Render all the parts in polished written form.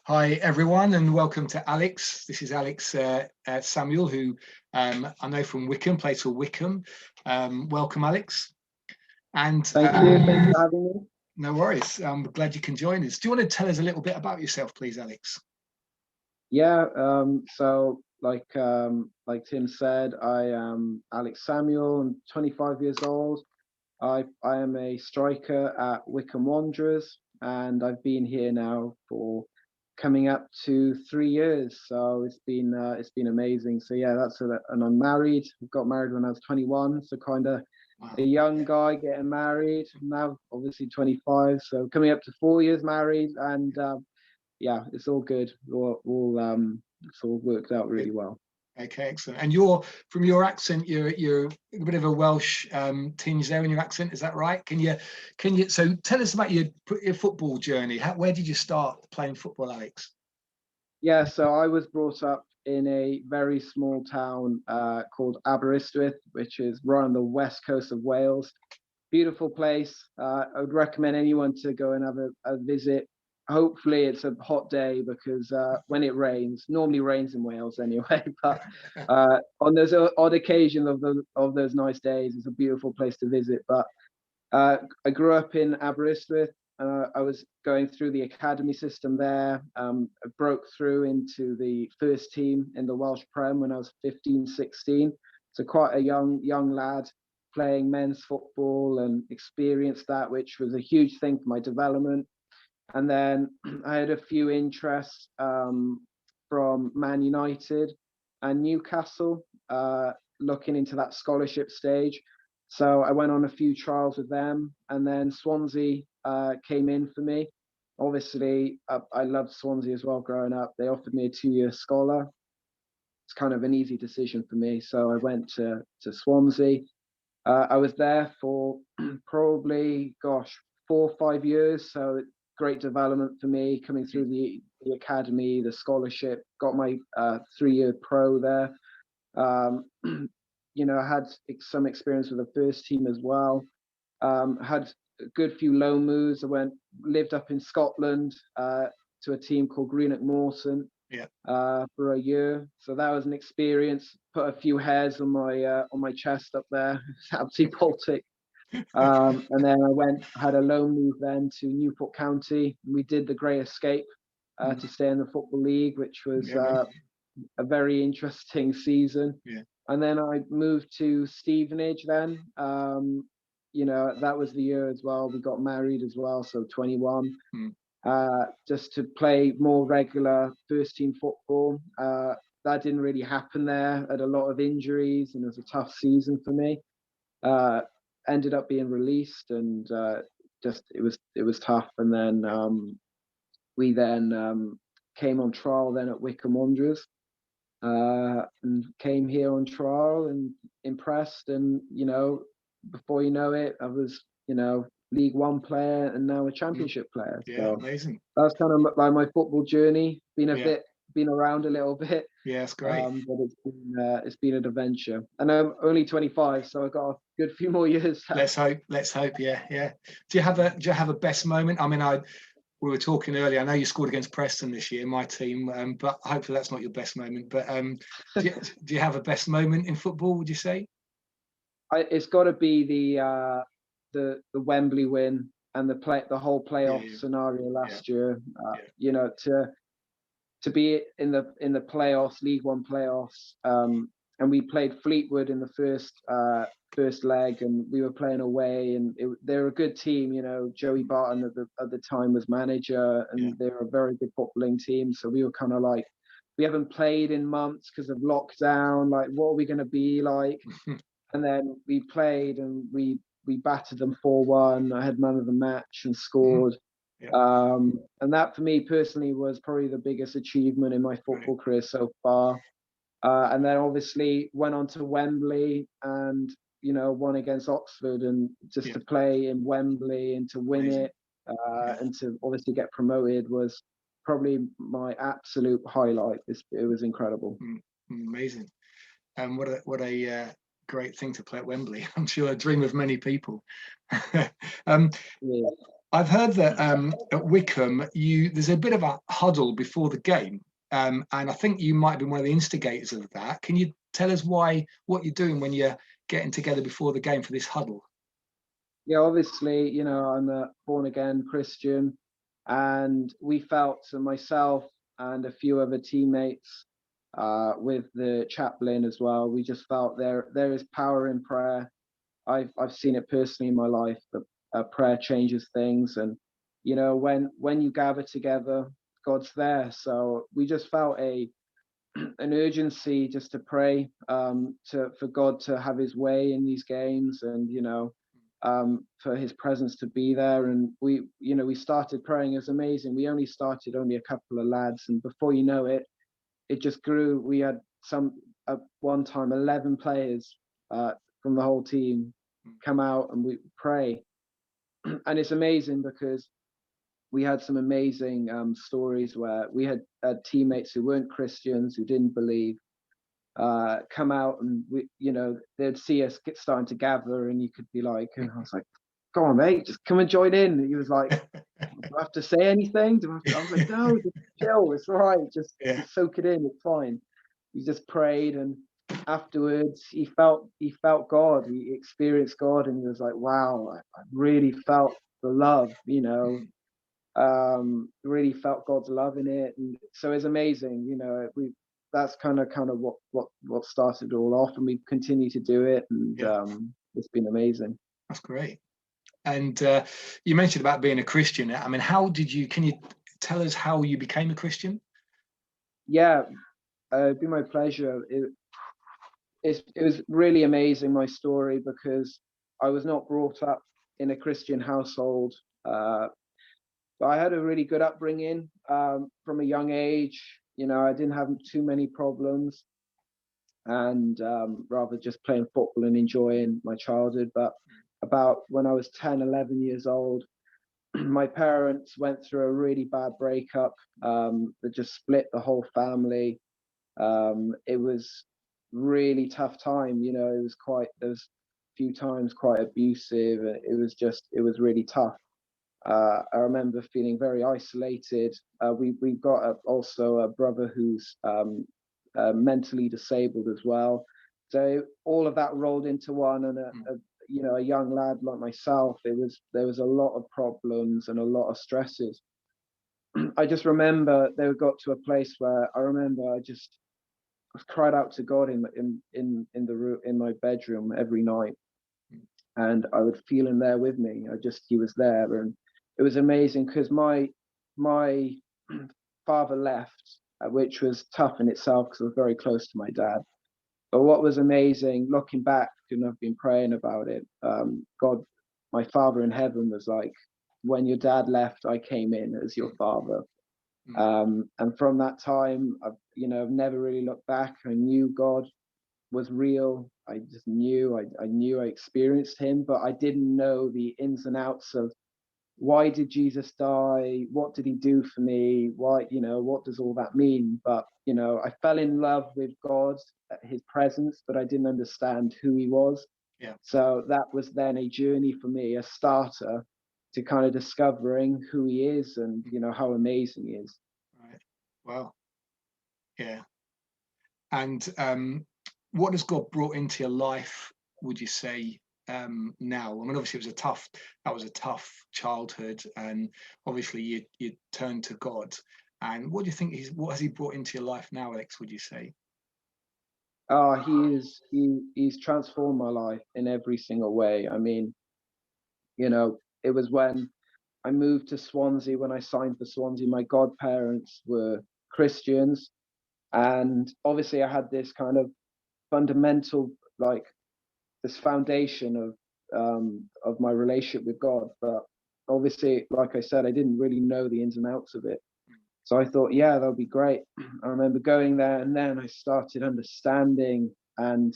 Hi everyone, and welcome to Alex. This is Alex Samuel, who I know from Wycombe, plays for Wycombe. Welcome, Alex. And Thank you. Thanks for having me. No worries. I'm glad you can join us. Do you want to tell us a little bit about yourself, please, Alex? Yeah. So like Tim said, I am Alex Samuel. I'm 25 years old. I am a striker at Wycombe Wanderers, and I've been here now for coming up to 3 years. So it's been amazing. So yeah, and I'm married. I got married when I was 21, so kind of a young guy getting married. Now obviously 25, so coming up to 4 years married, and yeah, it's all good. It's all worked out really well. Okay, excellent. And from your accent, you're a bit of a Welsh tinge there in your accent. Is that right? Can you? So tell us about your football journey. Where did you start playing football, Alex? Yeah, so I was brought up in a very small town called Aberystwyth, which is right on the west coast of Wales. Beautiful place. I would recommend anyone to go and have a visit. Hopefully it's a hot day, because when it rains, normally rains in Wales anyway, but on those odd occasions of those nice days, it's a beautiful place to visit. But I grew up in Aberystwyth. I was going through the academy system there. I broke through into the first team in the Welsh Prem when I was 15, 16. So quite a young lad playing men's football, and experienced that, which was a huge thing for my development. And then I had a few interests from Man United and Newcastle, looking into that scholarship stage. So I went on a few trials with them, and then Swansea came in for me. Obviously, I loved Swansea as well growing up. They offered me a 2-year scholar. It's kind of an easy decision for me. So I went to Swansea. I was there for probably, 4 or 5 years. So great development for me, coming through the academy, the scholarship, got my 3-year pro there. I had some experience with the first team as well. Had a good few loan moves. I lived up in Scotland to a team called Greenock Mawson, for a year. So that was an experience. Put a few hairs on my chest up there. It's absolutely Baltic. And then had a loan move then to Newport County. We did the Grey Escape to stay in the Football League, which was a very interesting season. Yeah. And then I moved to Stevenage then. That was the year as well. We got married as well, so 21. Just to play more regular first team football. That didn't really happen there. I had a lot of injuries, and it was a tough season for me. Ended up being released, and it was tough. And then we came on trial then at Wycombe Wanderers, and came here on trial and impressed. And before you know it, I was League One player and now a Championship player. Yeah, so amazing. That's kind of like my football journey. Been around a little bit. Yeah, it's great. But it's been an adventure, and I'm only 25, so I've got a good few more years. Let's hope. Yeah. Do you have a best moment? I mean, we were talking earlier. I know you scored against Preston this year, my team, but hopefully that's not your best moment. But do you have a best moment in football? Would you say? It's got to be the Wembley win and the whole playoff scenario last year. To be in the playoffs, League One playoffs, and we played Fleetwood in the first leg, and we were playing away, and they're a good team. Joey Barton at the time was manager, and they're a very good footballing team. So we were kind of like, we haven't played in months because of lockdown. Like, what are we going to be like? And then we played, and we battered them 4-1. I had man of the match and scored. And that for me personally was probably the biggest achievement in my football career so far. And then obviously went on to Wembley and won against Oxford, and just to play in Wembley and to win it, and to obviously get promoted was probably my absolute highlight. It was incredible. Amazing. And what a great thing to play at Wembley. I'm sure a dream of many people. I've heard that at Wycombe, there's a bit of a huddle before the game, and I think you might have been one of the instigators of that. Can you tell us what you're doing when you're getting together before the game for this huddle? Yeah, obviously, I'm a born again Christian, and we felt, so myself and a few other teammates, with the chaplain as well, we just felt there is power in prayer. I've seen it personally in my life that prayer changes things, and when you gather together, God's there. So we just felt an urgency just to pray, for God to have His way in these games, and for His presence to be there. And we started praying. It was amazing. We only started only a couple of lads, and before you know it, it just grew. We had at one time 11 players from the whole team come out and we pray. And it's amazing because we had some amazing stories where we had teammates who weren't Christians, who didn't believe, come out, and they'd see us starting to gather, and you could be like, and I was like, "Go on, mate, just come and join in." And he was like, "Do I have to say anything? I was like, "No, just chill. It's all right. Just soak it in. It's fine." He just prayed, and afterwards he felt God. He experienced God, and he was like, "Wow, I really felt the love." Really felt God's love in it, and so it's amazing. That's kind of what started it all off, and we continue to do it, and it's been amazing. That's great. And you mentioned about being a Christian. I mean, can you tell us how you became a Christian? Yeah, it'd be my pleasure. It was really amazing, my story, because I was not brought up in a Christian household. But I had a really good upbringing from a young age. I didn't have too many problems, and rather just playing football and enjoying my childhood. But about when I was 10, 11 years old, my parents went through a really bad breakup that just split the whole family. It was really tough time. There was a few times quite abusive. It was really tough. I remember feeling very isolated. We've got also a brother who's mentally disabled as well. So all of that rolled into one, and a young lad like myself, there was a lot of problems and a lot of stresses. I just remember they got to a place where I just cried out to God in my bedroom every night, and I would feel him there with me. He was there, and it was amazing because my father left, which was tough in itself because I was very close to my dad. But what was amazing, looking back, and I've been praying about it, God, my Father in heaven, was like, when your dad left, I came in as your father. And from that time, I've never really looked back. I knew God was real. I just knew, I experienced him, but I didn't know the ins and outs of why did Jesus die? What did he do for me? Why, what does all that mean? But, I fell in love with God, his presence, but I didn't understand who he was. Yeah. So that was then a journey for me, a starter to kind of discovering who he is and, how amazing he is. Right. Wow. Yeah. And what has God brought into your life, would you say, now? I mean, obviously that was a tough childhood, and obviously you turned to God. And what do you think what has he brought into your life now, Alex, would you say? Oh, he's transformed my life in every single way. I mean, it was when I moved to Swansea, when I signed for Swansea, my godparents were Christians. And obviously I had this kind of fundamental, like this foundation of my relationship with God. But obviously, like I said, I didn't really know the ins and outs of it. So I thought, yeah, that'll be great. I remember going there, and then I started understanding and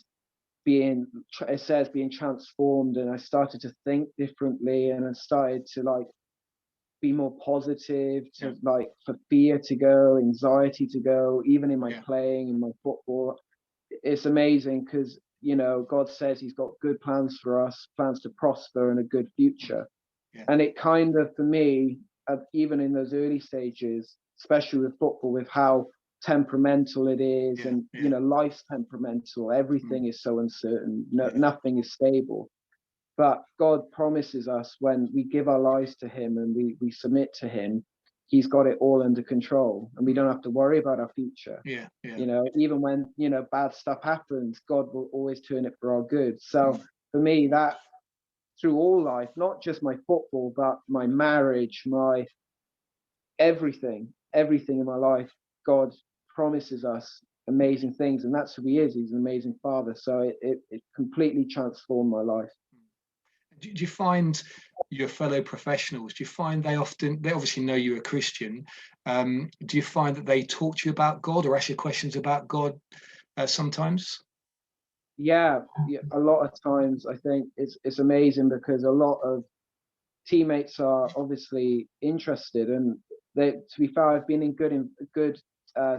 being transformed, and I started to think differently, and I started to like be more positive, to like for fear to go, anxiety to go, even in my playing, in my football. It's amazing because God says he's got good plans for us, plans to prosper and a good future. And it kind of, for me, even in those early stages, especially with football, with how temperamental it is, and life's temperamental, everything is so uncertain, nothing is stable. But God promises us, when we give our lives to him and we submit to him, he's got it all under control, and we don't have to worry about our future. Even when bad stuff happens, God will always turn it for our good. So for me, that through all life, not just my football, but my marriage, my everything in my life, God promises us amazing things, and that's who he is. He's an amazing father. So it completely transformed my life. Do you find your fellow professionals, do you find they obviously know you're a Christian, do you find that they talk to you about God or ask you questions about God sometimes? Yeah, a lot of times. I think it's amazing, because a lot of teammates are obviously interested, and they, to be fair, I've been in good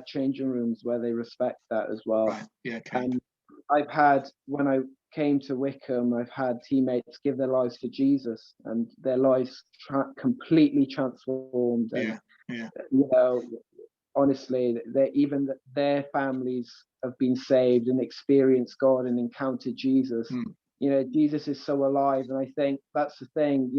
changing rooms where they respect that as well. Right. Yeah, okay. And I've had, when I came to Wycombe, I've had teammates give their lives to Jesus, and their lives completely transformed. And honestly, even their families have been saved and experienced God and encountered Jesus. Jesus is so alive, and I think that's the thing.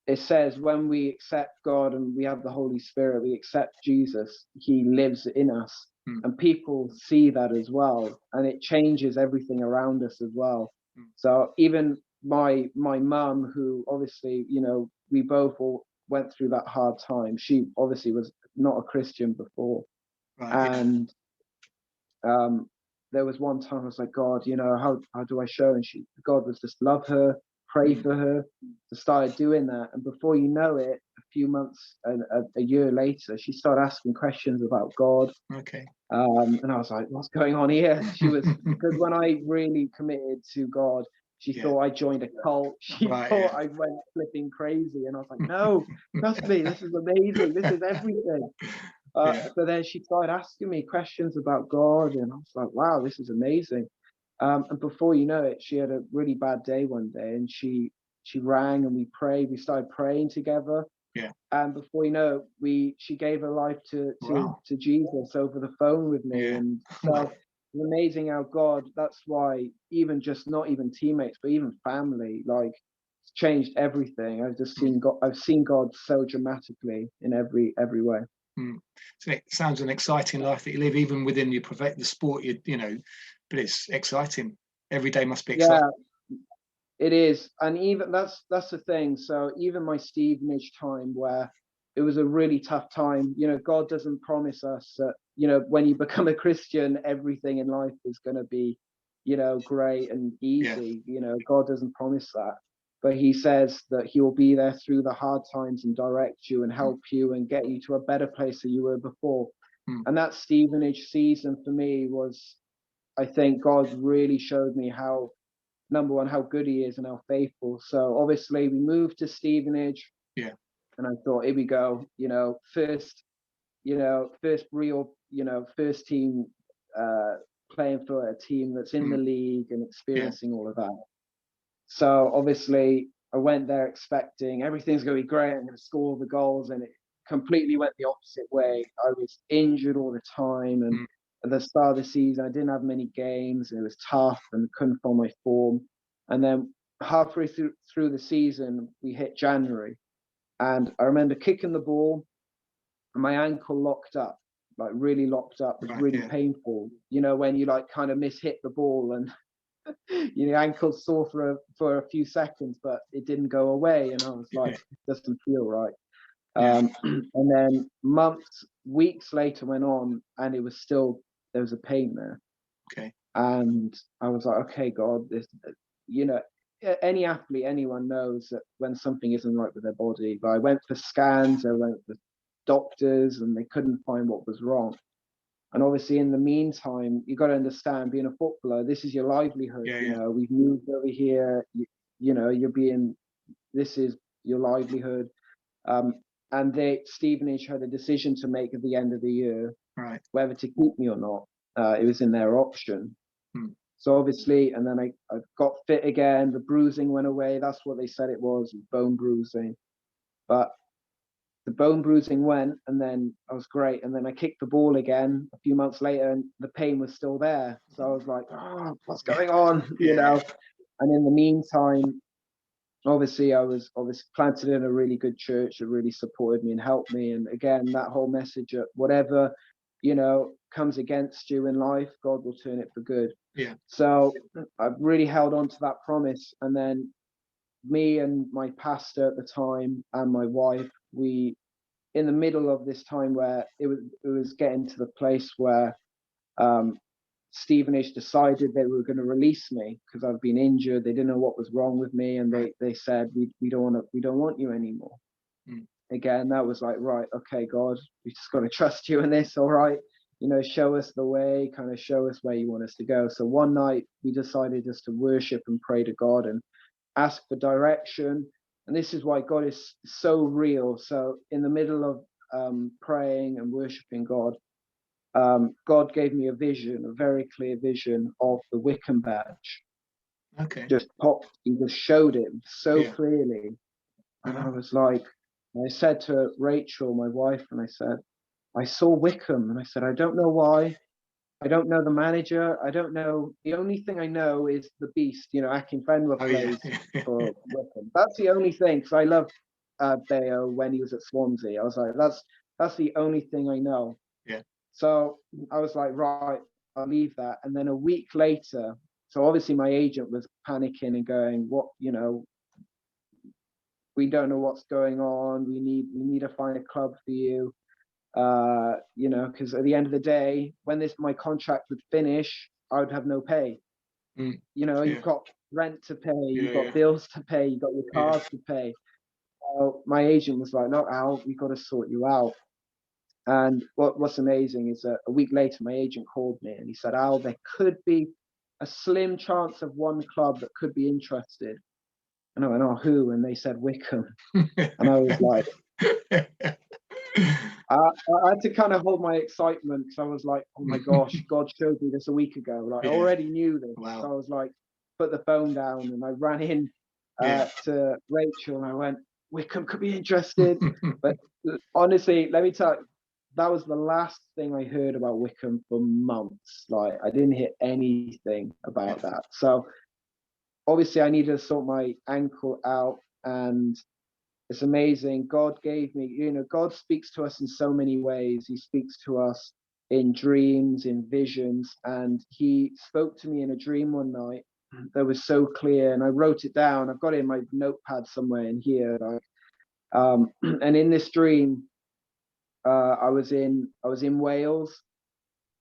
It says when we accept God and we have the Holy Spirit, we accept Jesus, he lives in us, and people see that as well, and it changes everything around us as well. So even my mum, who obviously, we both all went through that hard time. She obviously was not a Christian before. Right, and there was one time I was like, God, how do I show? And God was just love her, pray for her. So started doing that, and before you know it, a few months and a year later, she started asking questions about God. Okay. And I was like, what's going on here? She was, because when I really committed to God, she thought I joined a cult. She thought I went flipping crazy, and I was like, no, trust me, this is amazing. This is everything. So then she started asking me questions about God, and I was like, wow, this is amazing. And before you know it, she had a really bad day one day, and she rang, and we prayed. We started praying together. And before you know it, she gave her life to Jesus over the phone with me. And so it's amazing how God, that's why even just not even teammates, but even family, like, it's changed everything. I've seen God so dramatically in every way. So it sounds an exciting life that you live, even within the sport, but it's exciting. Every day must be exciting. It is. And even that's the thing. So even my Stevenage time, where it was a really tough time, God doesn't promise us that, when you become a Christian, everything in life is going to be, great and easy. God doesn't promise that. But he says that he will be there through the hard times and direct you and help you and get you to a better place than you were before. And that Stevenage season for me was, I think God really showed me how, number one, how good he is and how faithful. So obviously we moved to Stevenage. And I thought, here we go, first real, first team, playing for a team that's in the league and experiencing all of that. So obviously I went there expecting everything's going to be great. I'm going to score all the goals, and it completely went the opposite way. I was injured all the time, and at the start of the season, I didn't have many games, and it was tough and couldn't find my form. And then halfway through the season, we hit January, and I remember kicking the ball, and my ankle locked up, like really locked up. It was really painful. When you like kind of mishit the ball, and ankle sore for a few seconds, but it didn't go away, and I was like, it doesn't feel right. And then weeks later went on, and it was still, there was a pain there. And I was like, okay, God, this, any athlete, anyone knows that when something isn't right with their body. But I went for scans, I went for doctors, and they couldn't find what was wrong. And obviously, in the meantime, you got to understand, being a footballer, this is your livelihood. We've moved over here. This is your livelihood. And Stevenage had a decision to make at the end of the year, whether to keep me or not. It was in their option. So obviously, and then I got fit again, the bruising went away. That's what they said it was, bone bruising. But the bone bruising went, and then I was great. And then I kicked the ball again a few months later, and the pain was still there. So I was like, oh, what's going on? You know. And in the meantime, obviously, I was planted in a really good church that really supported me and helped me. And again, that whole message of whatever, you know, comes against you in life, God will turn it for good. Yeah. So I've really held on to that promise. And then me and my pastor at the time and my wife, we, in the middle of this time where it was getting to the place where Stevenage decided they were going to release me because I've been injured. They didn't know what was wrong with me, and they said we don't want you anymore. Again, that was like, right, okay, God, we just got to trust you in this. All right, you know, show us the way, kind of show us where you want us to go. So one night we decided just to worship and pray to God and ask for direction. And this is why God is so real. So in the middle of praying and worshiping God, God gave me a vision, a very clear vision of the Wycombe badge. Okay. Just popped, he just showed it so clearly. And I was like, I said to Rachel, my wife, and I said, I saw Wycombe. And I said, I don't know why. I don't know the manager. I don't know. The only thing I know is the Beast, you know, Akinfenwa plays for Wycombe. That's the only thing, because I love Bayo when he was at Swansea. I was like, that's the only thing I know. Yeah. So I was like, right, I'll leave that. And then a week later, so obviously my agent was panicking and going, what, you know, we don't know what's going on. We need to find a club for you. You know, because at the end of the day, when my contract would finish, I would have no pay. You know, you've got rent to pay, you've got bills to pay, you've got your cars to pay. So my agent was like, no, Al, we've got to sort you out. And what's amazing is that a week later, my agent called me and he said, Al, there could be a slim chance of one club that could be interested. And I went, oh, who? And they said Wycombe. And I was like, I had to kind of hold my excitement because I was like, oh my gosh, God showed me this a week ago. Like, I already knew this. Wow. So I was like, put the phone down and I ran in to Rachel and I went, Wycombe could be interested. But honestly, let me tell you, that was the last thing I heard about Wycombe for months. Like, I didn't hear anything about that. So obviously I needed to sort my ankle out, and it's amazing. God gave me, you know, God speaks to us in so many ways. He speaks to us in dreams, in visions, and he spoke to me in a dream one night that was so clear, and I wrote it down. I've got it in my notepad somewhere in here. And in this dream, I was in Wales.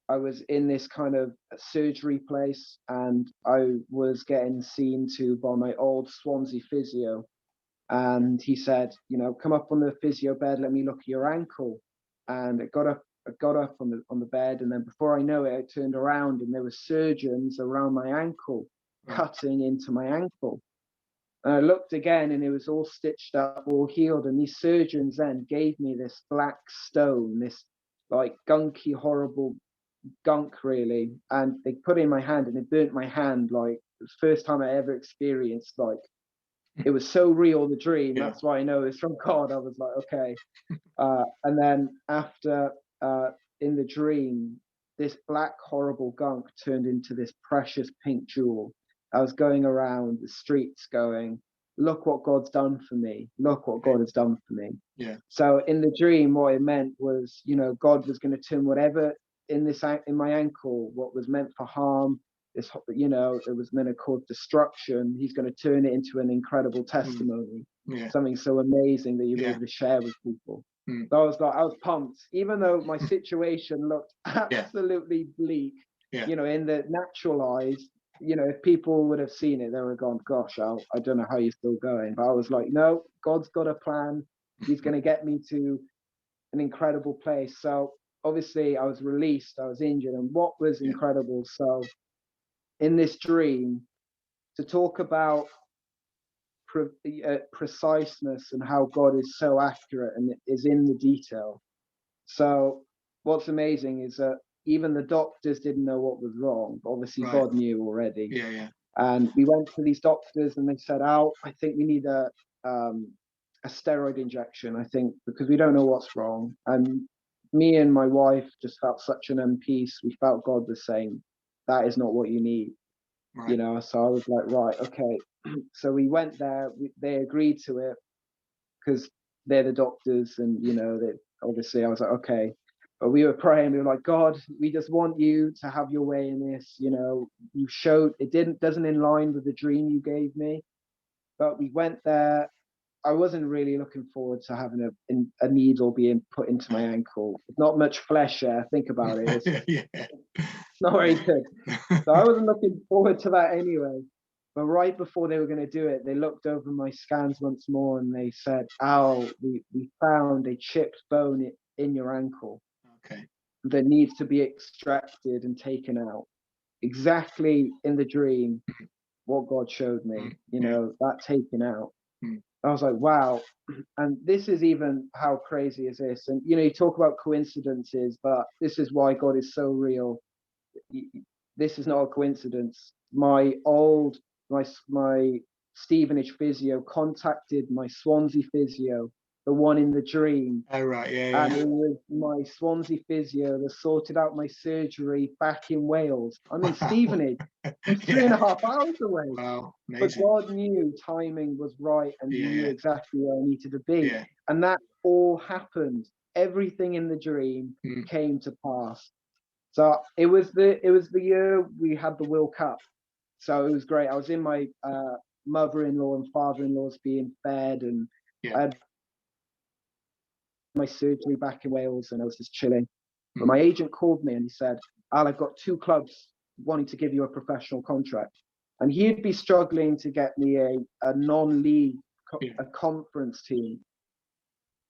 I was in this kind of surgery place, and I was getting seen to by my old Swansea physio. And he said, you know, come up on the physio bed, let me look at your ankle. And I got up on the bed, and then before I know it, I turned around and there were surgeons around my ankle, cutting into my ankle. And I looked again and it was all stitched up, all healed. And these surgeons then gave me this black stone, this like gunky, horrible gunk really. And they put it in my hand and it burnt my hand. Like, it was the first time I ever experienced, like, it was so real, the dream. That's why I know it's from God. I was like, okay. And then after, in the dream, this black, horrible gunk turned into this precious pink jewel. I was going around the streets going, look what God's done for me. Look what God has done for me. Yeah. So in the dream, what it meant was, you know, God was going to turn whatever in my ankle, what was meant for harm, this, you know, it was meant to cause destruction. He's going to turn it into an incredible testimony, something so amazing that you'll be able to share with people. So I was pumped, even though my situation looked absolutely bleak. You know, in the natural eyes, you know, if people would have seen it, they would have gone, gosh, Al, I don't know how you're still going. But I was like, no, God's got a plan. He's going to get me to an incredible place. So obviously I was released, I was injured, and what was incredible. So in this dream, to talk about preciseness and how God is so accurate and is in the detail. So what's amazing is that even the doctors didn't know what was wrong. Obviously, Right. God knew already. Yeah. And we went to these doctors, and they said, "Al, I think we need a steroid injection. I think because we don't know what's wrong." And me and my wife just felt such an peace. We felt God was saying, "That is not what you need." Right. You know. So I was like, "Right, okay." So we went there. They agreed to it because they're the doctors, and you know that. Obviously, I was like, "Okay." But we were praying. We were like, "God, we just want you to have your way in this. You know, you showed it doesn't in line with the dream you gave me." But we went there. I wasn't really looking forward to having a needle being put into my ankle. Not much flesh there. Think about it. It's not very good. So I wasn't looking forward to that anyway. But right before they were going to do it, they looked over my scans once more and they said, "Al, we found a chipped bone in your ankle that needs to be extracted and taken out." Exactly in the dream, what God showed me, you know, that taken out. I was like, wow. And this is even how crazy is this? And, you know, you talk about coincidences, but this is why God is so real. This is not a coincidence. My Stevenage physio contacted my Swansea physio, the one in the dream. Oh, right, yeah. And it was my Swansea physio that sorted out my surgery back in Wales. I'm in Stevenage. I'm 3.5 hours away. Wow, but God knew timing was right, and He knew exactly where I needed to be. And that all happened. Everything in the dream came to pass. So it was the year we had the World Cup. So it was great. I was in my mother-in-law and father-in-law's being fed, and I had my surgery back in Wales, and I was just chilling. But my agent called me and he said, "Al, I've got 2 clubs wanting to give you a professional contract." And he'd be struggling to get me a non-league a conference team.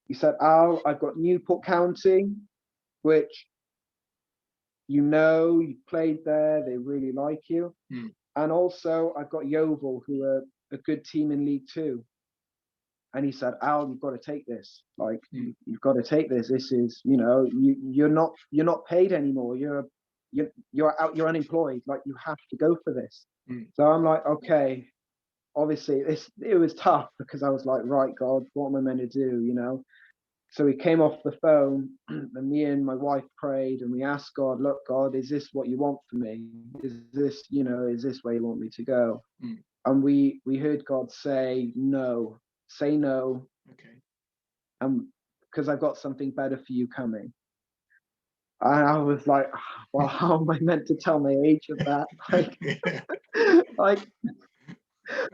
He said, "Al, I've got Newport County, which you played there, they really like you. And also I've got Yeovil, who are a good team in League Two." And he said, "Al, you've got to take this. Like, you've got to take this. This is, you know, you're not paid anymore. You're unemployed. Like, you have to go for this." So I'm like, okay. Obviously, it was tough because I was like, right, God, what am I meant to do? You know. So we came off the phone, and me and my wife prayed, and we asked God, "Look, God, is this what you want for me? Is this where you want me to go?" And we heard God say no. Say no. Because I've got something better for you coming. And I was like, well, how am I meant to tell my agent that? Like,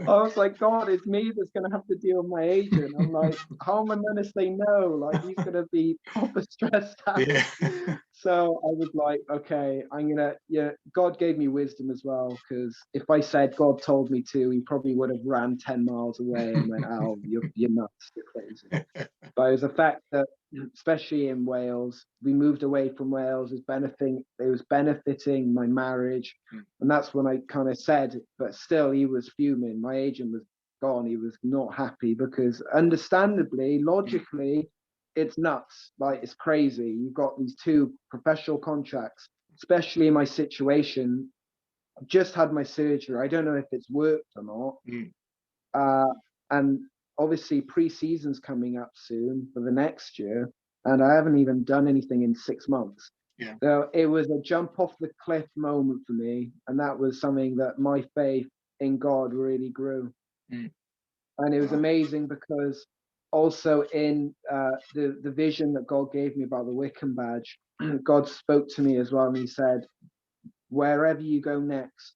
I was like, God, it's me that's going to have to deal with my agent. I'm like, how am I going to say no? Like, he's going to be proper stressed out. So I was like, okay, God gave me wisdom as well, because if I said God told me to, he probably would have ran 10 miles away and went, "Oh, you're nuts, you're crazy." But it was the fact that, especially in Wales, we moved away from Wales. It was benefiting my marriage. And that's when I kind of said, but still he was fuming. My agent was gone. He was not happy because understandably, logically, it's nuts. Like, it's crazy. You've got these 2 professional contracts, especially in my situation. I've just had my surgery. I don't know if it's worked or not. And obviously pre-season's coming up soon for the next year, and I haven't even done anything in 6 months. So it was a jump off the cliff moment for me, and that was something that my faith in God really grew. And it was amazing because also in the vision that God gave me about the Wycombe badge, God spoke to me as well, and he said, wherever you go next,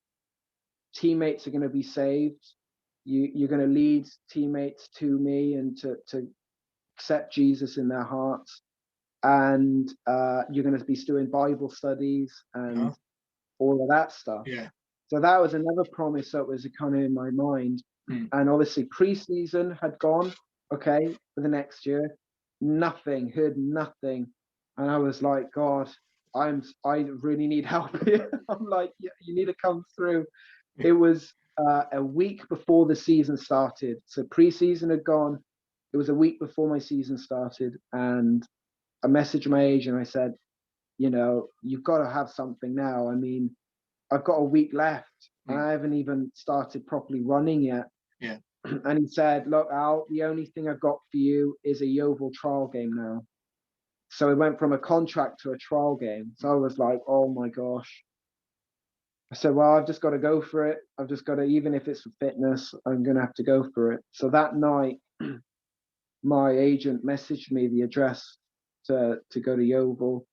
teammates are going to be saved. You're going to lead teammates to me and to accept Jesus in their hearts. And you're going to be doing Bible studies and all of that stuff. So that was another promise that was kind of in my mind. And obviously pre-season had gone, okay, for the next year. Heard nothing. And I was like, God, I really need help here. I'm like, yeah, you need to come through. It was a week before the season started. So pre-season had gone. It was a week before my season started. And I messaged my agent. I said, you know, you've got to have something now. I mean, I've got a week left and I haven't even started properly running yet. Yeah. And he said, look, Al, the only thing I've got for you is a Yeovil trial game now. So it went from a contract to a trial game. So I was like, oh my gosh. I said, well, I've just got to go for it. I've just got to, even if it's for fitness, I'm going to have to go for it. So that night, my agent messaged me the address to go to Yeovil,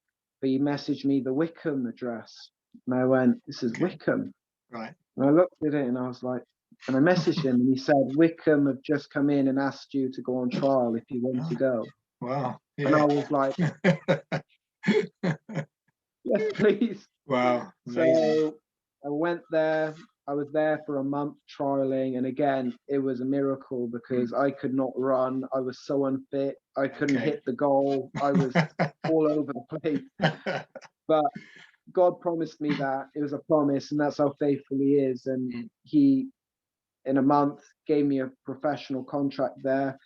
but he messaged me the Wycombe address. And I went, this is Wycombe. Right. And I looked at it and I was like, and I messaged him and he said, Wycombe have just come in and asked you to go on trial if you want to go. Wow. Yeah. And I was like, yes, please. Wow. Amazing. So I went there. I was there for a month trialing, and again, it was a miracle because I could not run. I was so unfit. I couldn't hit the goal. I was all over the place. But God promised me that. It was a promise, and that's how faithful He is. And He, in a month, gave me a professional contract there.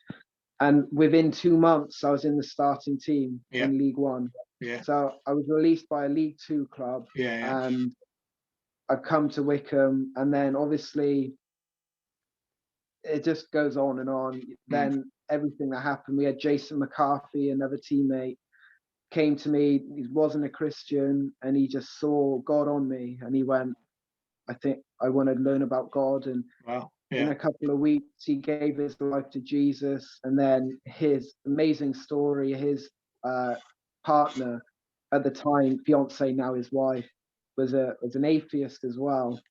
And within 2 months, I was in the starting team in League One. Yeah. So I was released by a League Two club. Yeah. And I've come to Wycombe, and then obviously it just goes on and on. Then everything that happened, we had Jason McCarthy, another teammate, came to me. He wasn't a Christian, and he just saw God on me, and he went, I think I want to learn about God. And in a couple of weeks, he gave his life to Jesus. And then his amazing story, his partner at the time, fiance, now his wife, was an atheist as well.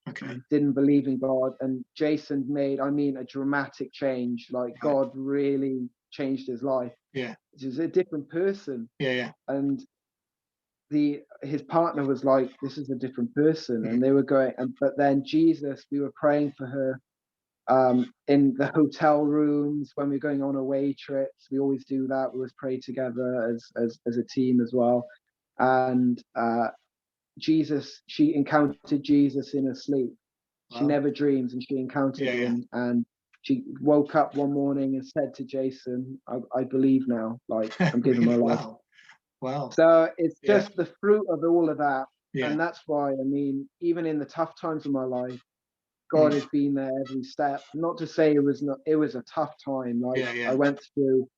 Didn't believe in God. And Jason made, I mean, a dramatic change. Like God really changed his life. Yeah. He was a different person. Yeah. And his partner was like, this is a different person. And they were going, but then Jesus, we were praying for her in the hotel rooms when we're going on away trips. We always do that. We always pray together as a team as well. And Jesus, she encountered Jesus in her sleep. She never dreams, and she encountered him. And she woke up one morning and said to Jason, I believe now, like I'm giving my life. Wow. So it's just the fruit of all of that. And that's why, I mean, even in the tough times of my life, God has been there every step. Not to say it was a tough time. Like I went through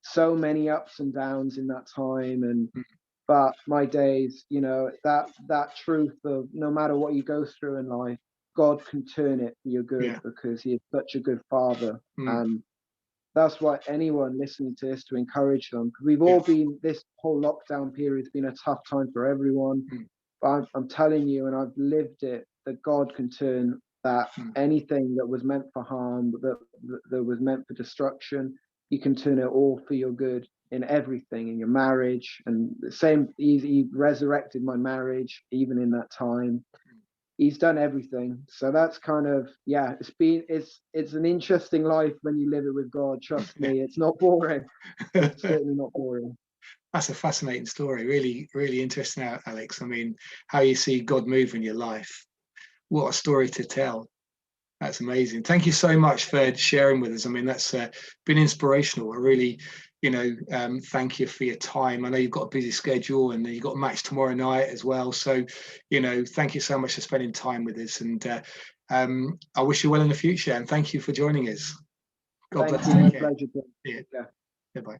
so many ups and downs in that time. And but my days, you know, that truth of no matter what you go through in life, God can turn it for your good because He is such a good Father. And that's why anyone listening to this, to encourage them, because we've all been, this whole lockdown period has been a tough time for everyone. But I'm telling you, and I've lived it, that God can turn that anything that was meant for harm, that was meant for destruction, He can turn it all for your good in everything, in your marriage. And the same, he resurrected my marriage even in that time. He's done everything. So that's kind of, it's an interesting life when you live it with God. Trust me, it's not boring. It's certainly not boring. That's a fascinating story. Really, really interesting, Alex. I mean, how you see God move in your life. What a story to tell. That's amazing. Thank you so much for sharing with us. I mean, that's been inspirational. I really, thank you for your time. I know you've got a busy schedule and you've got a match tomorrow night as well. So, thank you so much for spending time with us. And I wish you well in the future. And thank you for joining us. God bless you. Pleasure. Yeah. Goodbye.